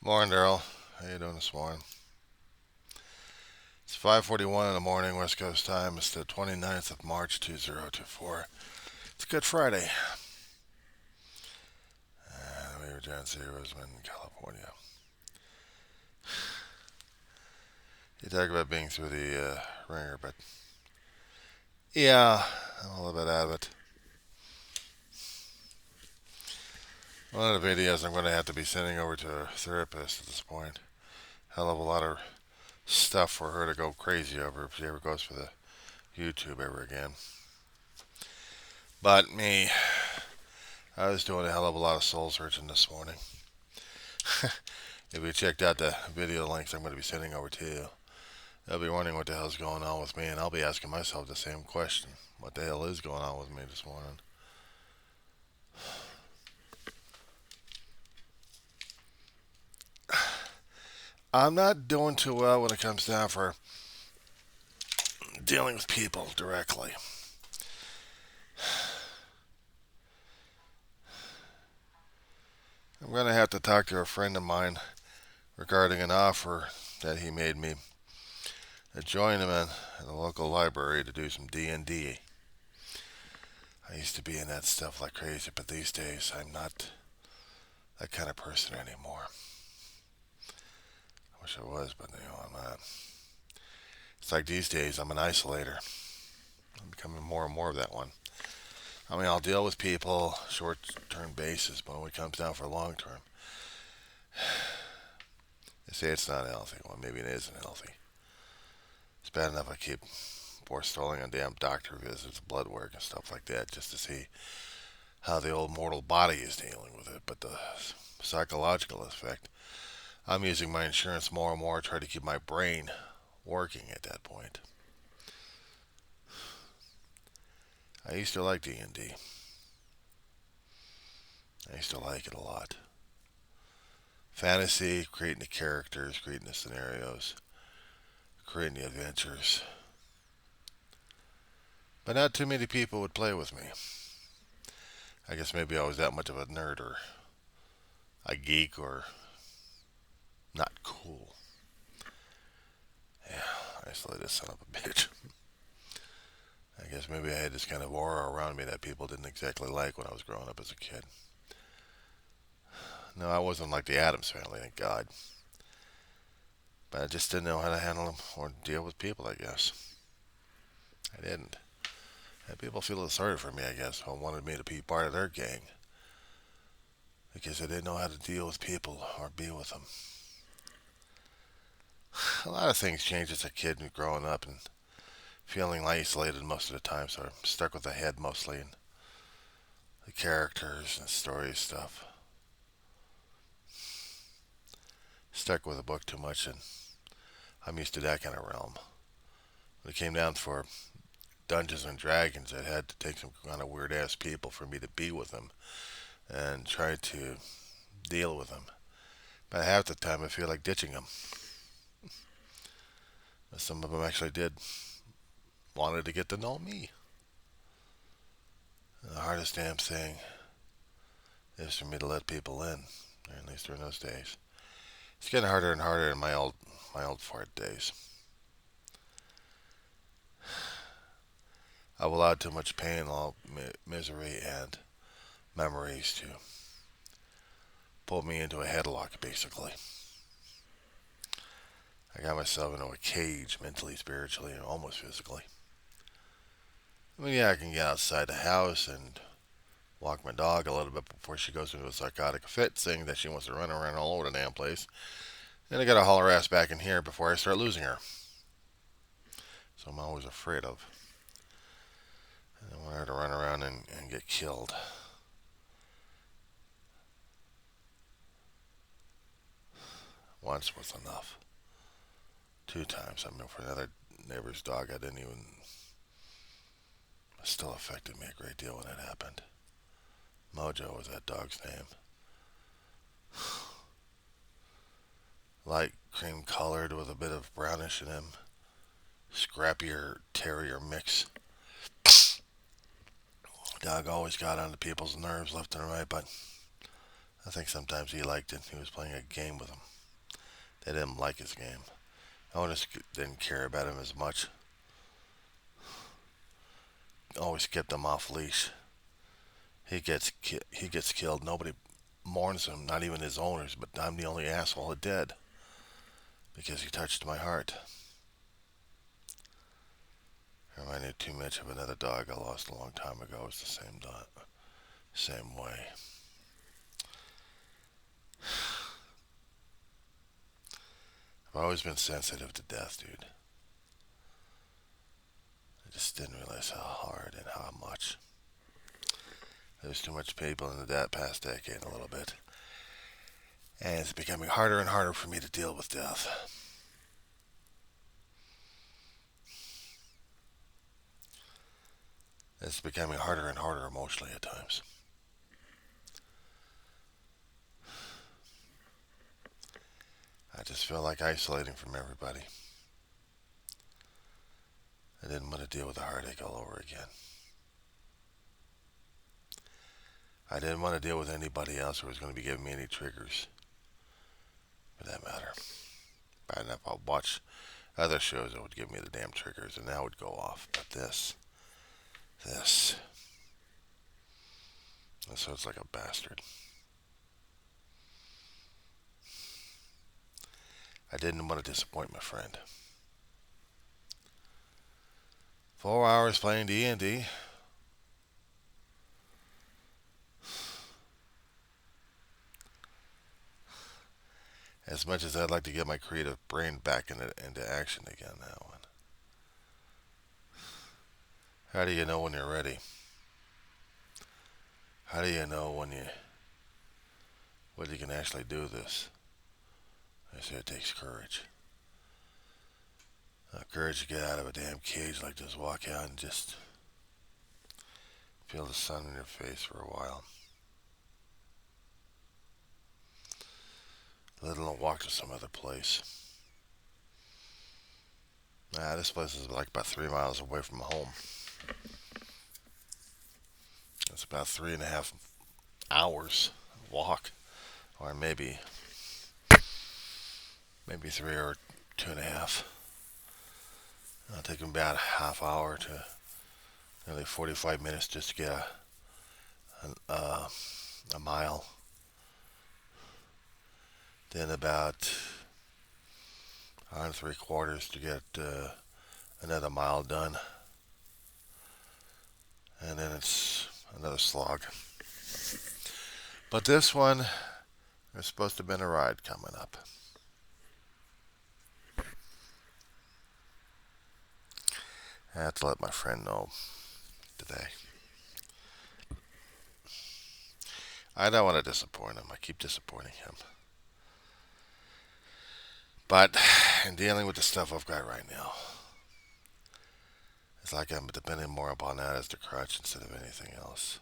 Morning, Darryl. How you doing this morning? It's 5:41 in the morning, West Coast time. It's the 29th of March, 2024. It's Good Friday. We were John C. Roseman, California. You talk about being through the ringer, but yeah, I'm a little bit out of it. One of the videos I'm going to have to be sending over to a therapist at this point. Hell of a lot of stuff for her to go crazy over if she ever goes for the YouTube ever again. But me, I was doing a hell of a lot of soul searching this morning. If you checked out the video links I'm going to be sending over to you, they'll be wondering what the hell's going on with me, and I'll be asking myself the same question. What the hell is going on with me this morning? I'm not doing too well when it comes down for dealing with people directly. I'm going to have to talk to a friend of mine regarding an offer that he made me to join him in the local library to do some D&D. I used to be in that stuff like crazy, but these days I'm not that kind of person anymore. I wish I was, but I'm not. It's like these days I'm an isolator. I'm becoming more and more of that one. I mean, I'll deal with people short-term basis, but when it comes down for long-term, they say it's not healthy. Well, maybe it isn't healthy. It's bad enough I keep forestalling on damn doctor visits, blood work, and stuff like that just to see how the old mortal body is dealing with it. But the psychological effect, I'm using my insurance more and more to try to keep my brain working at that point. I used to like D&D. I used to like it a lot. Fantasy, creating the characters, creating the scenarios, creating the adventures. But not too many people would play with me. I guess maybe I was that much of a nerd or a geek or not cool. Yeah, isolated son of a bitch. I guess maybe I had this kind of aura around me that people didn't exactly like when I was growing up as a kid. No, I wasn't like the Addams family, thank God. But I just didn't know how to handle them or deal with people, I guess. I didn't. And people feel sorry for me, I guess, who wanted me to be part of their gang because I didn't know how to deal with people or be with them. A lot of things change as a kid and growing up and feeling isolated most of the time, so I'm stuck with the head mostly and the characters and story stuff. Stuck with a book too much, and I'm used to that kind of realm. When it came down for Dungeons and Dragons, it had to take some kind of weird ass people for me to be with them and try to deal with them. But half the time, I feel like ditching them. Some of them actually did wanted to get to know me. And the hardest damn thing is for me to let people in, at least during those days. It's getting harder and harder in my old fart days. I've allowed too much pain, all misery, and memories to pull me into a headlock, basically. I got myself into a cage mentally, spiritually, and almost physically. I mean, yeah, I can get outside the house and walk my dog a little bit before she goes into a psychotic fit, saying that she wants to run around all over the damn place. Then I gotta haul her ass back in here before I start losing her. So I'm always afraid of. I don't want her to run around and get killed. Once was enough. Two times. I mean, for another neighbor's dog, I didn't even. It still affected me a great deal when it happened. Mojo was that dog's name. Light cream colored with a bit of brownish in him. Scrappier terrier mix. Dog always got onto people's nerves left and right, but I think sometimes he liked it. He was playing a game with him. They didn't like his game. Owners didn't care about him as much. Always kept him off leash. He gets killed. Nobody mourns him, not even his owners. But I'm the only asshole that did because he touched my heart. Reminded too much of another dog I lost a long time ago. It's the same dog, same way. I've always been sensitive to death, dude. I just didn't realize how hard and how much. There's too much people in the past decade, a little bit. And it's becoming harder and harder for me to deal with death. It's becoming harder and harder emotionally at times. I just feel like isolating from everybody. I didn't want to deal with the heartache all over again. I didn't want to deal with anybody else who was going to be giving me any triggers, for that matter. Bad enough, I'll watch other shows that would give me the damn triggers, and that would go off. But this sounds like a bastard. I didn't want to disappoint my friend. 4 hours playing D&D. As much as I'd like to get my creative brain back into action again now. How do you know when you're ready? How do you know when you can actually do this? I say it takes courage. Courage to get out of a damn cage like this, walk out and just feel the sun in your face for a while. Let alone walk to some other place. This place is like about 3 miles away from home. It's about 3.5 hours walk, or maybe 3 or 2.5. It'll take me about a half hour to nearly 45 minutes just to get a mile. Then about 1.75 to get another mile done. And then it's another slog. But this one, there's supposed to have been a ride coming up. I have to let my friend know today. I don't want to disappoint him. I keep disappointing him. But in dealing with the stuff I've got right now, it's like I'm depending more upon that as the crutch instead of anything else.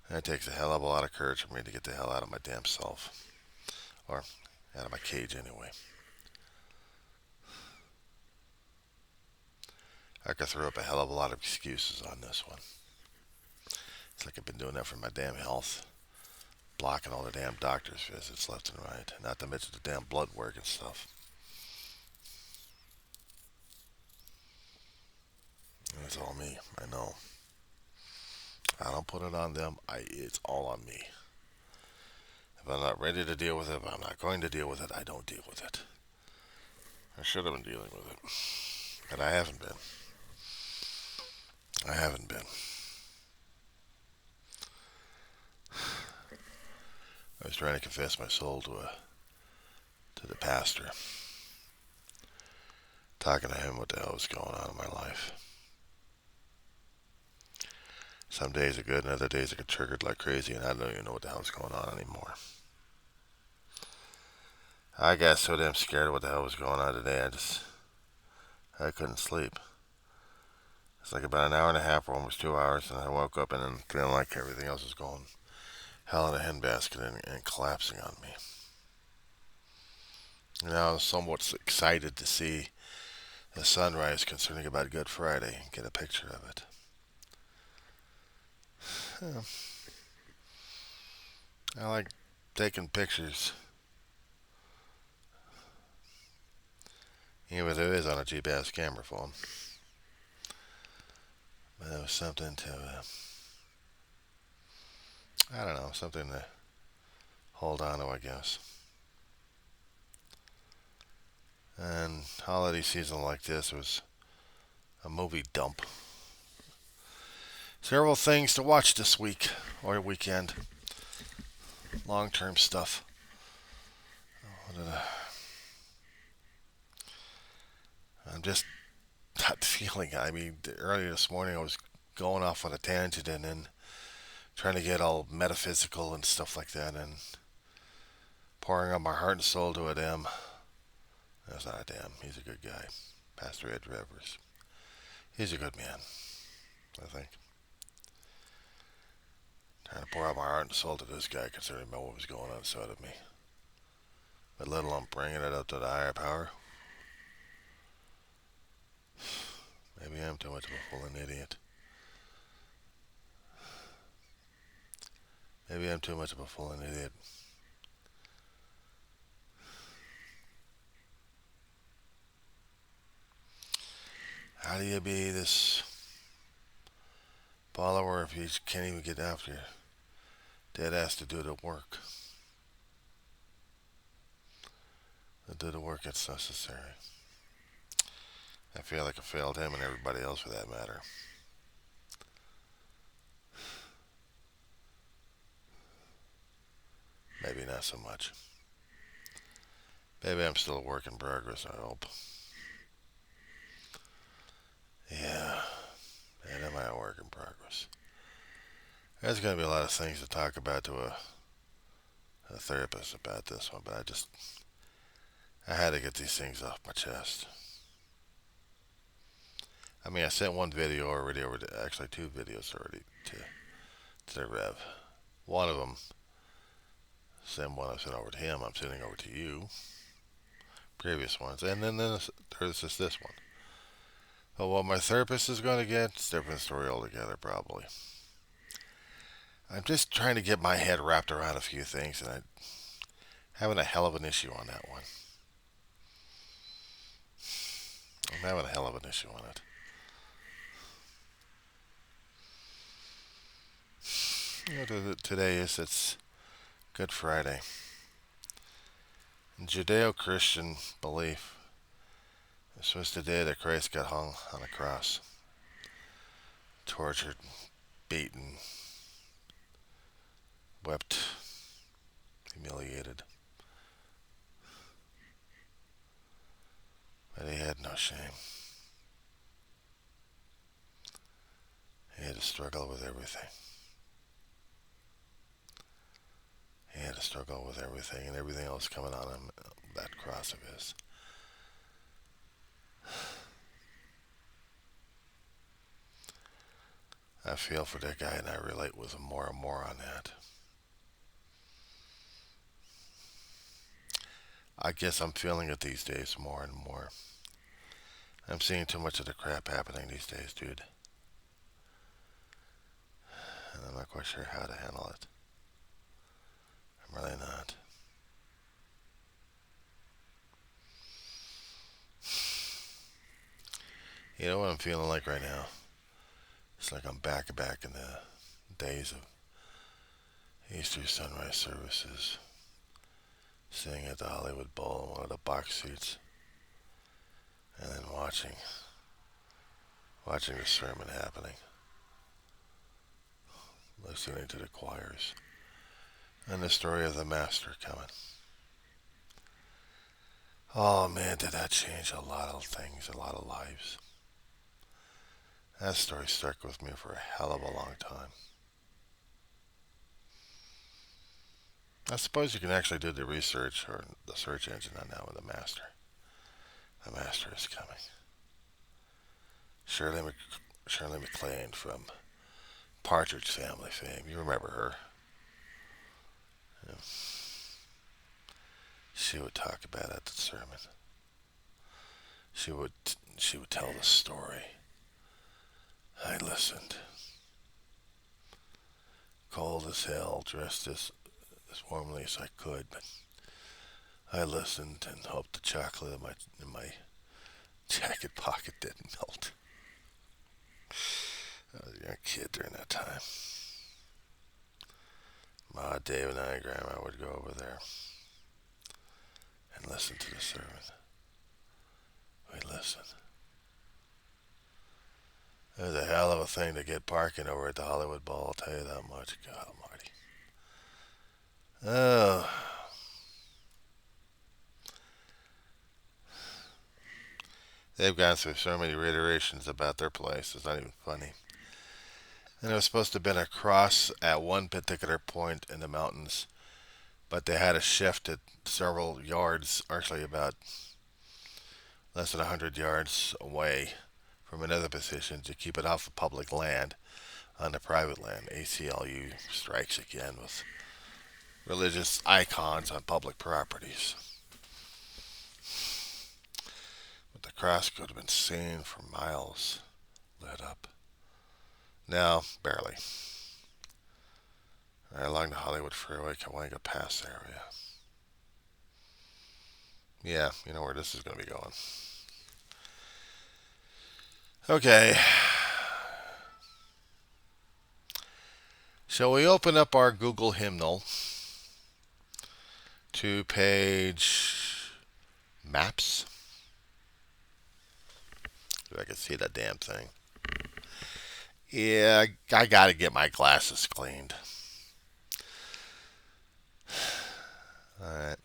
And it takes a hell of a lot of courage for me to get the hell out of my damn self. Or out of my cage anyway. I could throw up a hell of a lot of excuses on this one. It's like I've been doing that for my damn health. Blocking all the damn doctor's visits left and right. Not to mention the damn blood work and stuff. And it's all me. I know. I don't put it on them. It's all on me. If I'm not ready to deal with it, if I'm not going to deal with it, I don't deal with it. I should have been dealing with it. But I haven't been. I haven't been. I was trying to confess my soul to the pastor. Talking to him what the hell was going on in my life. Some days are good and other days I get triggered like crazy and I don't even know what the hell is going on anymore. I got so damn scared of what the hell was going on today, I couldn't sleep. It's like about an hour and a half or almost 2 hours, and I woke up and then feeling like everything else was going hell in a handbasket and collapsing on me. And I was somewhat excited to see the sunrise concerning about Good Friday and get a picture of it. I like taking pictures, even if it is on a cheap ass camera phone. But it was something to, I don't know, something to hold on to, I guess. And holiday season like this was a movie dump. Several things to watch this week or weekend. Long term stuff. I'm just not feeling it. I mean, earlier this morning I was going off on a tangent and then trying to get all metaphysical and stuff like that and pouring out my heart and soul to a damn. That's not a damn. He's a good guy. Pastor Ed Rivers. He's a good man, I think. Trying to pour out my heart and soul to this guy concerning what was going on inside of me. But let alone bringing it up to the higher power. Maybe I'm too much of a fooling idiot. Maybe I'm too much of a fooling idiot. How do you be this follower if you can't even get after your dead ass to do the work? To do the work that's necessary. I feel like I failed him and everybody else for that matter. Maybe not so much. Maybe I'm still a work in progress, I hope. Yeah, and am I a work in progress? There's going to be a lot of things to talk about to a therapist about this one, but I had to get these things off my chest. I mean, I sent one video already over to, actually two videos already to the Rev. One of them, same one I sent over to him, I'm sending over to you. Previous ones, and then there's just this one. But what my therapist is going to get, it's a different story altogether, probably. I'm just trying to get my head wrapped around a few things, and I'm having a hell of an issue on that one. I'm having a hell of an issue on it. Today it's Good Friday. In Judeo-Christian belief, this was the day that Christ got hung on a cross, tortured, beaten, wept, humiliated. But he had no shame. He had to struggle with everything. He had to struggle with everything and everything else coming on him, that cross of his. I feel for that guy and I relate with him more and more on that. I guess I'm feeling it these days more and more. I'm seeing too much of the crap happening these days, dude. And I'm not quite sure how to handle it. I'm really not. You know what I'm feeling like right now? It's like I'm back in the days of Easter sunrise services, sitting at the Hollywood Bowl in one of the box seats, and then watching the sermon happening, listening to the choirs, and the story of the Master coming. Oh man, did that change a lot of things, a lot of lives. That story stuck with me for a hell of a long time. I suppose you can actually do the research or the search engine on that with the Master. The Master is coming. Shirley MacLaine from Partridge Family fame. You remember her. Yeah. She would talk about it at the sermon. She would tell the story. I listened. Cold as hell, dressed as as warmly as I could, but I listened and hoped the chocolate in my jacket pocket didn't melt. I was a young kid during that time. Ma, Dave, and I, Grandma would go over there and listen to the sermon. We'd listen. It was a hell of a thing to get parking over at the Hollywood Bowl, I'll tell you that much. God almighty. Oh. They've gone through so many reiterations about their place. It's not even funny. And it was supposed to have been a cross at one particular point in the mountains, but they had to shift it several yards, actually about less than 100 yards away from another position to keep it off of public land on the private land. ACLU strikes again with religious icons on public properties. But the cross could have been seen for miles, lit up. Now, barely. Right along the Hollywood Freeway, Cahuenga Pass area. Yeah, you know where this is going to be going. Okay. Shall we open up our Google hymnal to page Maps? If I can see that damn thing. Yeah, I got to get my glasses cleaned. Alright.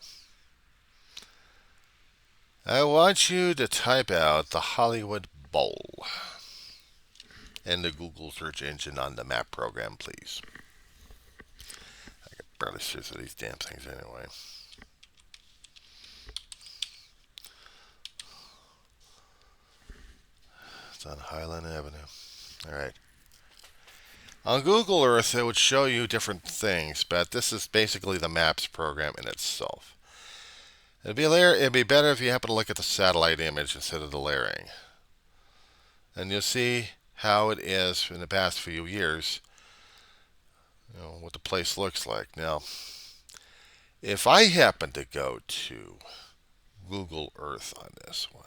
I want you to type out the Hollywood Bowl in the Google search engine on the map program, please. I can barely see through these damn things anyway. It's on Highland Avenue. Alright. On Google Earth, it would show you different things, but this is basically the maps program in itself. It'd be better if you happen to look at the satellite image instead of the layering. And you'll see how it is in the past few years, what the place looks like. Now, if I happen to go to Google Earth on this one,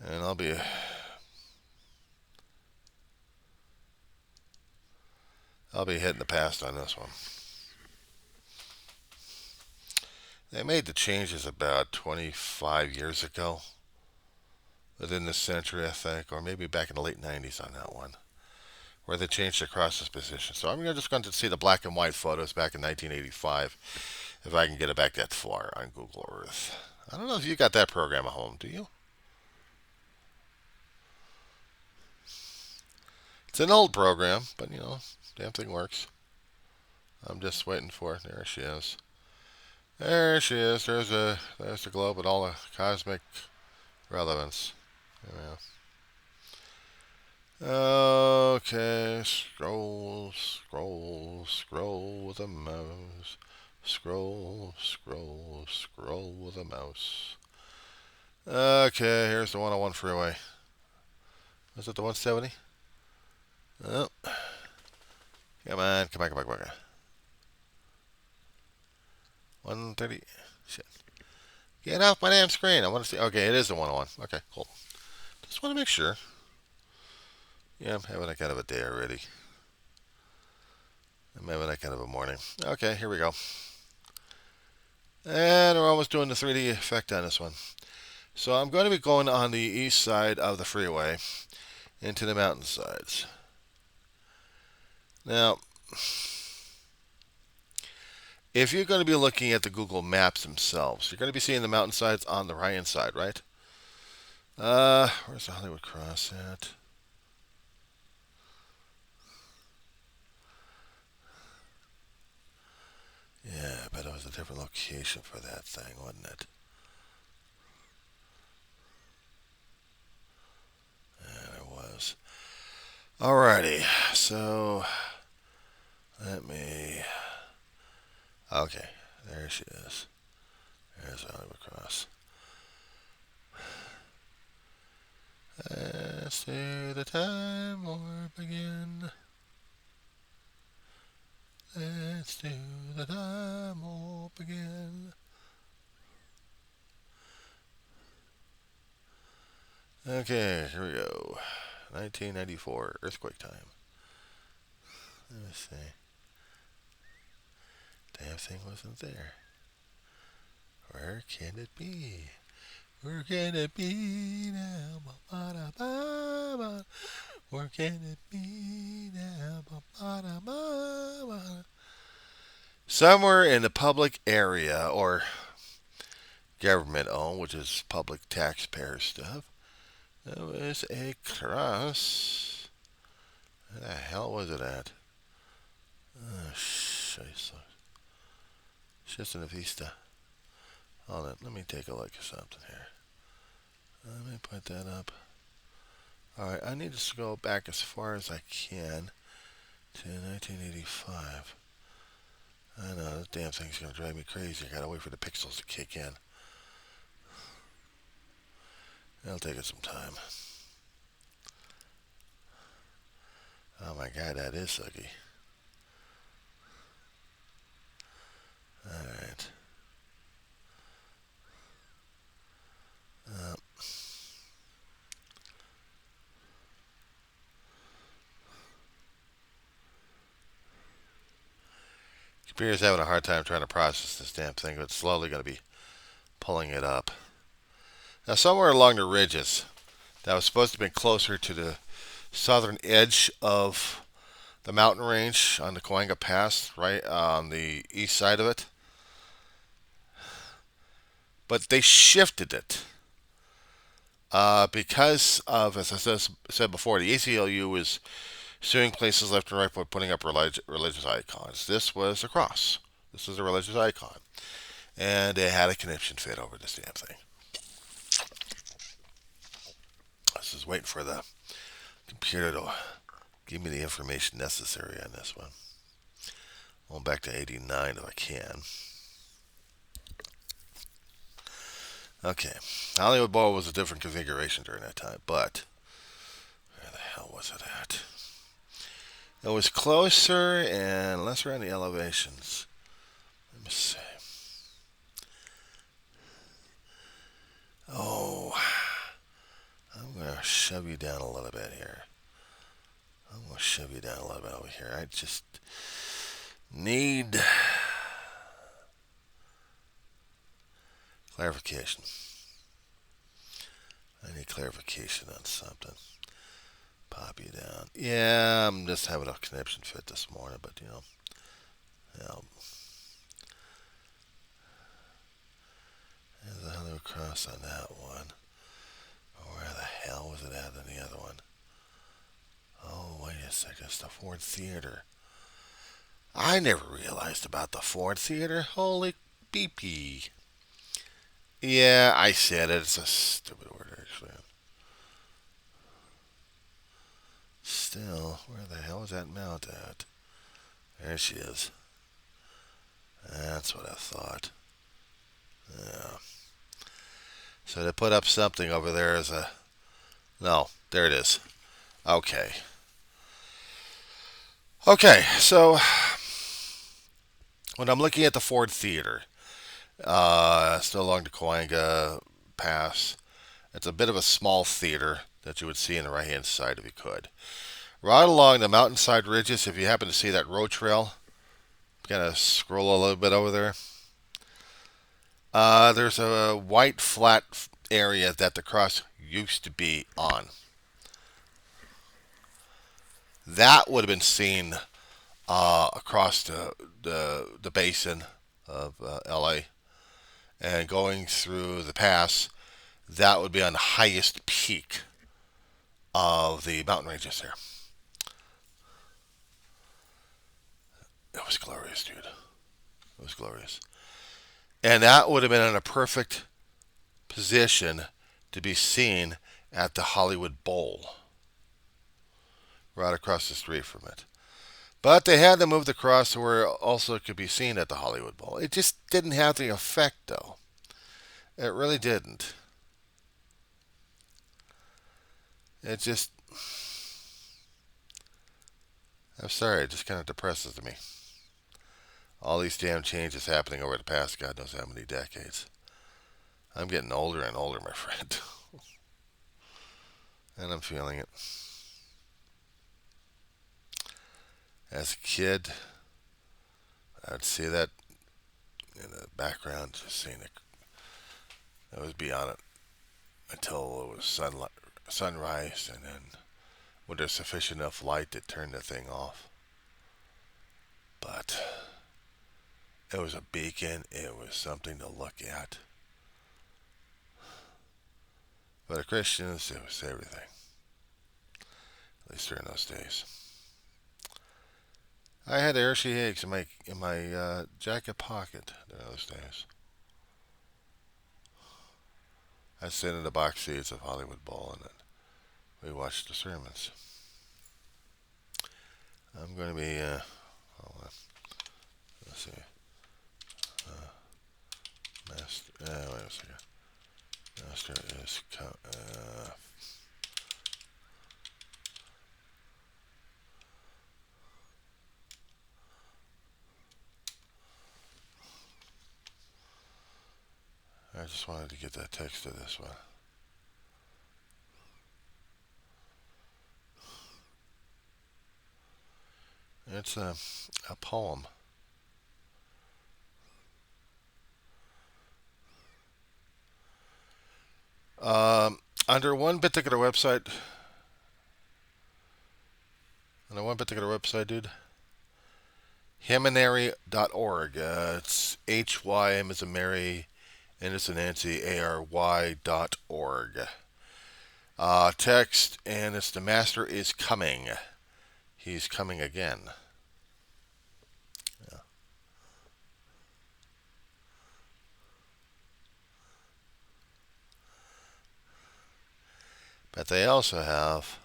and I'll be hitting the past on this one. They made the changes about 25 years ago, within this century, I think, or maybe back in the late 90s on that one, where they changed the crosses position. So I'm just going to see the black and white photos back in 1985, if I can get it back that far on Google Earth. I don't know if you got that program at home, do you? It's an old program, but damn thing works. I'm just waiting for it. There she is. There she is. There's the globe with all the cosmic relevance. Yeah. Okay, scroll with a mouse. Scroll with a mouse. Okay, here's the 101 freeway. Was it the 170? Oh. Come on. 130. Shit. Get off my damn screen. I want to see. Okay, it is the 101. Okay, cool. Just want to make sure. Yeah, I'm having that kind of a day already. I'm having that kind of a morning. Okay, here we go. And we're almost doing the 3D effect on this one. So I'm going to be going on the east side of the freeway into the mountainsides. Now, if you're going to be looking at the Google Maps themselves, you're going to be seeing the mountainsides on the right-hand side, right? Where's the Hollywood Cross at? Yeah, but it was a different location for that thing, wasn't it? Yeah, it was. Alrighty, so let me. Okay, there she is. There's the Hollywood Cross. Let's do the time warp again. Let's do the time warp again. Okay, here we go. 1994, earthquake time. Let me see. Damn thing wasn't there. Where can it be? Where can it be now? Ba-ba-da-ba-ba. Where can it be now? Ba-ba-da-ba-ba. Somewhere in the public area or government owned, which is public taxpayer stuff, there was a cross. Where the hell was it at? Oh, scheiße. Just in the vista. Hold on, let me take a look at something here. Let me put that up. Alright, I need to go back as far as I can to 1985. I know, this damn thing's going to drive me crazy. I got to wait for the pixels to kick in. It'll take it some time. Oh my god, that is sucky. Alright. Computer's having a hard time trying to process this damn thing, but it's slowly going to be pulling it up. Now, somewhere along the ridges, that was supposed to be closer to the southern edge of the mountain range on the Coanga Pass, right on the east side of it. But they shifted it because of, as I said before, the ACLU is suing places left and right for putting up religious icons. This was a cross. This is a religious icon. And they had a conniption fit over this damn thing. I was just waiting for the computer to give me the information necessary on this one. Going back to 89 if I can. Okay. Hollywood Bowl was a different configuration during that time, but where the hell was it at? It was closer and lesser on the elevations. Let me see. Oh, I'm going to shove you down a little bit here. I'm going to shove you down a little bit over here. I just need clarification. I need clarification on something. Pop you down. Yeah, I'm just having a conniption fit this morning, but you know. There's another cross on that one. Where the hell was it at on the other one? Oh, wait a second. It's the Ford Theater. I never realized about the Ford Theater. Holy beepee. Yeah, I said it. It's a stupid word, actually. Still, where the hell is that mount at? There she is. That's what I thought. Yeah. So they put up something over there as a... No, there it is. Okay. Okay, so when I'm looking at the Ford Theater, still along the Coanga Pass, it's a bit of a small theater that you would see on the right-hand side if you could. Right along the mountainside ridges, if you happen to see that road trail, kind of scroll a little bit over there. There's a white flat area that the cross used to be on. That would have been seen across the basin of LA and going through the pass. That would be on the highest peak of the mountain ranges there. It was glorious, dude. It was glorious. And that would have been in a perfect position to be seen at the Hollywood Bowl, right across the street from it. But they had to move the cross to where it also could be seen at the Hollywood Bowl. It just didn't have the effect, though. It really didn't. It just... I'm sorry, it just kind of depresses me. All these damn changes happening over the past God knows how many decades. I'm getting older and older, my friend. And I'm feeling it. As a kid, I'd see that in the background, just seeing it. I was beyond it until it was sunrise, and then when there's sufficient enough light to turn the thing off. But it was a beacon. It was something to look at. For the Christians, it was everything. At least during those days. I had Hershey eggs in my jacket pocket during those days. I sat in the box seats of Hollywood Bowl, and then we watched the sermons. I'm going to be, hold on, let's see, Master, wait a second. Master is, I just wanted to get that text to this one. It's a poem. Under one particular website, dude, hymnary.org. It's HYM as a Mary, N as a Nancy, ARY.org. Text, and it's the Master is coming. He's coming again. Yeah. But they also have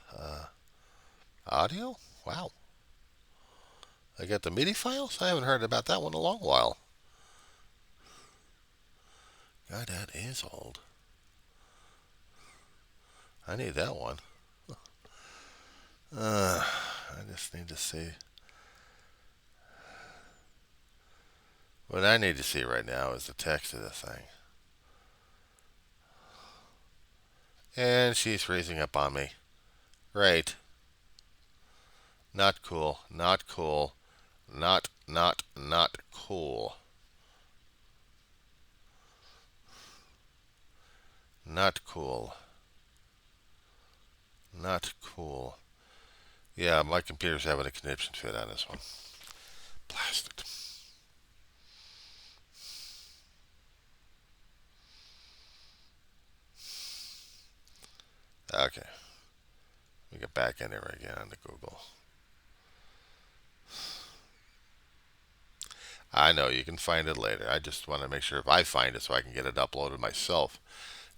audio. Wow. I got the MIDI files. I haven't heard about that one in a long while. God, that is old. I need that one. I just need to see. What I need to see right now is the text of the thing. And she's freezing up on me. Right. Not cool. Not cool. Not cool. Not cool. Not cool. Yeah, my computer's having a conniption fit on this one. Blast it. Okay. We get back in there again on the Google. I know you can find it later. I just want to make sure if I find it so I can get it uploaded myself,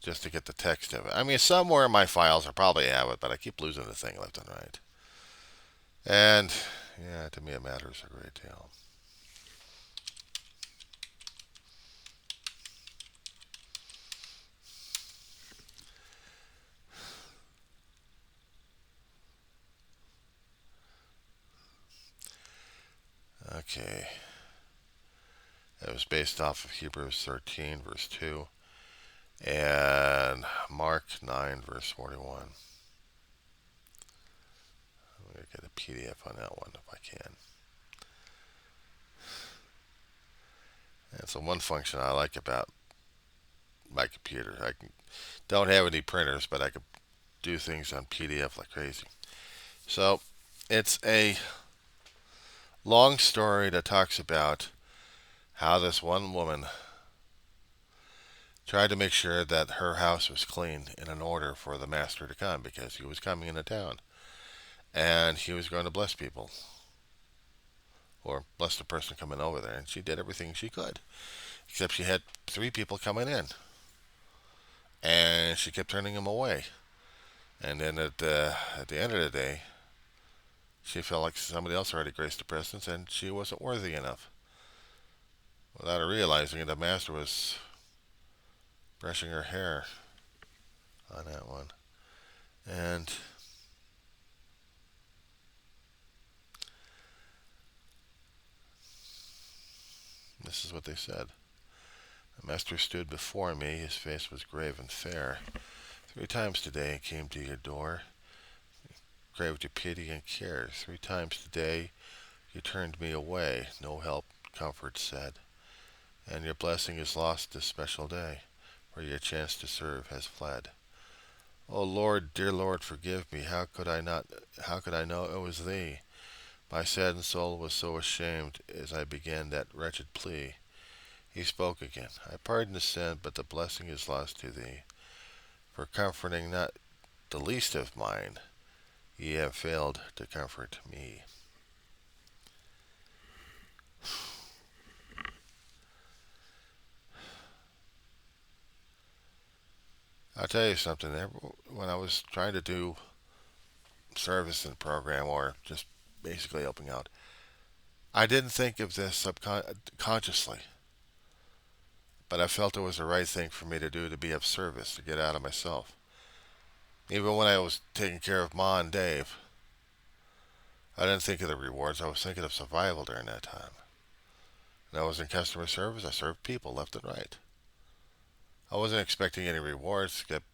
just to get the text of it. I mean, somewhere in my files I probably have it, but I keep losing the thing left and right. And yeah, to me it matters a great deal. Okay. It was based off of Hebrews 13, verse 2, and Mark 9, verse 41. I'm going to get a PDF on that one if I can. And so one function I like about my computer, don't have any printers, but I can do things on PDF like crazy. So it's a long story that talks about how this one woman tried to make sure that her house was clean and in order for the master to come, because he was coming into town and he was going to bless people or bless the person coming over there, and she did everything she could, except she had 3 people coming in and she kept turning them away. And then at the end of the day, she felt like somebody else already graced the presence and she wasn't worthy enough. Without her realizing it, the master was brushing her hair on that one. And This is what they said. The master stood before me. His face was grave and fair. 3 times today I came to your door, craved your pity and care. 3 times today you turned me away. No help, comfort said. And your blessing is lost this special day, where your chance to serve has fled. O Lord, dear Lord, forgive me. How could I know it was thee? My saddened soul was so ashamed as I began that wretched plea. He spoke again. I pardon the sin, but the blessing is lost to thee. For comforting not the least of mine, ye have failed to comfort me. I'll tell you something. When I was trying to do service in the program or just basically helping out, I didn't think of this subconsciously, but I felt it was the right thing for me to do, to be of service, to get out of myself. Even when I was taking care of Ma and Dave, I didn't think of the rewards. I was thinking of survival during that time. And I was in customer service. I served people left and right. I wasn't expecting any rewards, except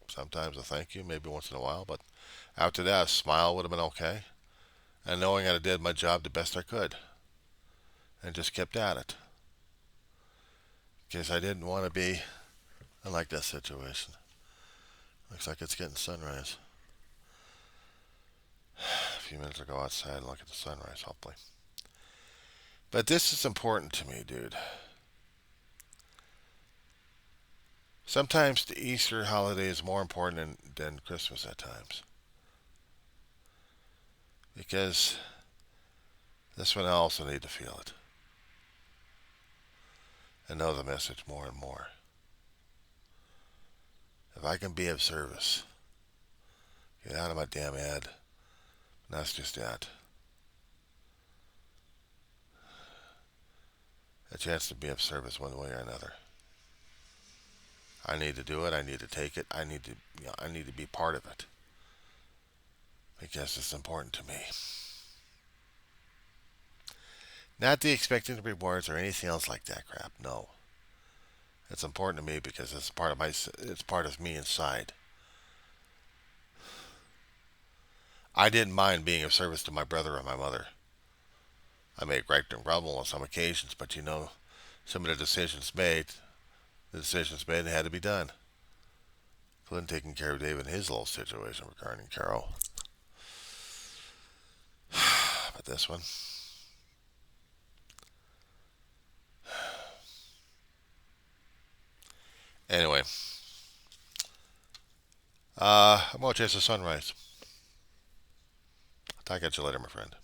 sometimes a thank you, maybe once in a while. But after that, a smile would have been okay. And knowing I did my job the best I could. And just kept at it. Because I didn't want to be in like that situation. Looks like it's getting sunrise. A few minutes to go outside and look at the sunrise, hopefully. But this is important to me, dude. Sometimes the Easter holiday is more important than Christmas at times. Because this one I also need to feel it. And know the message more and more. If I can be of service, get out of my damn head. And that's just that. A chance to be of service one way or another. I need to do it. I need to take it. I need to be part of it. Because it's important to me. Not the expected rewards or anything else like that crap. No. It's important to me because it's part of me inside. I didn't mind being of service to my brother and my mother. I may have griped and grumbled on some occasions, but some of the decisions made had to be done. Including taking care of Dave and his little situation regarding Carol. But this one. Anyway. I'm going to chase the sunrise. I'll talk at you later, my friend.